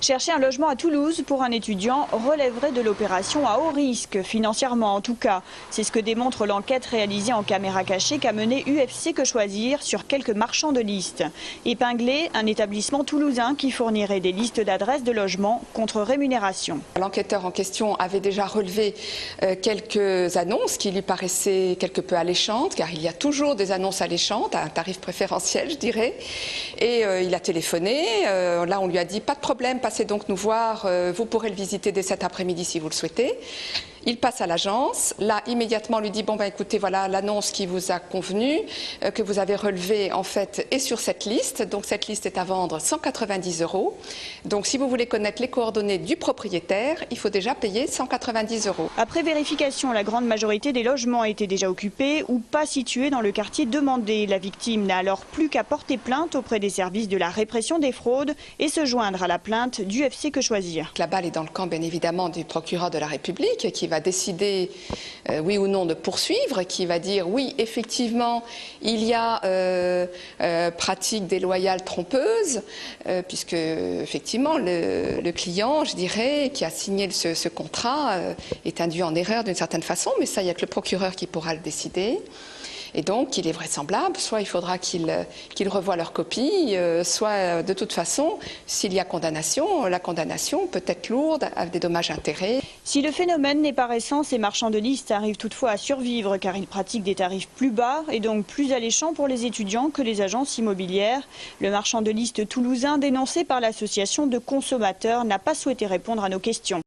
Chercher un logement à Toulouse pour un étudiant relèverait de l'opération à haut risque, financièrement en tout cas. C'est ce que démontre l'enquête réalisée en caméra cachée qu'a menée UFC Que Choisir sur quelques marchands de listes. Épinglé, un établissement toulousain qui fournirait des listes d'adresses de logements contre rémunération. L'enquêteur en question avait déjà relevé quelques annonces qui lui paraissaient quelque peu alléchantes, car il y a toujours des annonces alléchantes à un tarif préférentiel, je dirais. Et il a téléphoné. Là, on lui a dit pas de problème, passez donc nous voir, vous pourrez le visiter dès cet après-midi si vous le souhaitez. Il passe à l'agence, là immédiatement on lui dit bon ben écoutez voilà l'annonce qui vous a convenu, que vous avez relevée en fait est sur cette liste, donc cette liste est à vendre 190 €. Donc si vous voulez connaître les coordonnées du propriétaire, il faut déjà payer 190 €. Après vérification, la grande majorité des logements étaient déjà occupés ou pas situés dans le quartier demandé. La victime n'a alors plus qu'à porter plainte auprès des services de la répression des fraudes et se joindre à la plainte d'UFC Que Choisir. La balle est dans le camp bien évidemment du procureur de la République qui va décider oui ou non de poursuivre, qui va dire oui effectivement il y a pratique déloyale trompeuse, puisque effectivement le client, je dirais, qui a signé ce contrat est induit en erreur d'une certaine façon, mais ça il n'y a que le procureur qui pourra le décider. Et donc, il est vraisemblable, soit il faudra qu'ils revoient leur copie, soit de toute façon, s'il y a condamnation, la condamnation peut être lourde, avec des dommages-intérêts. Si le phénomène n'est pas récent, ces marchands de listes arrivent toutefois à survivre car ils pratiquent des tarifs plus bas et donc plus alléchants pour les étudiants que les agences immobilières. Le marchand de liste toulousain dénoncé par l'association de consommateurs n'a pas souhaité répondre à nos questions.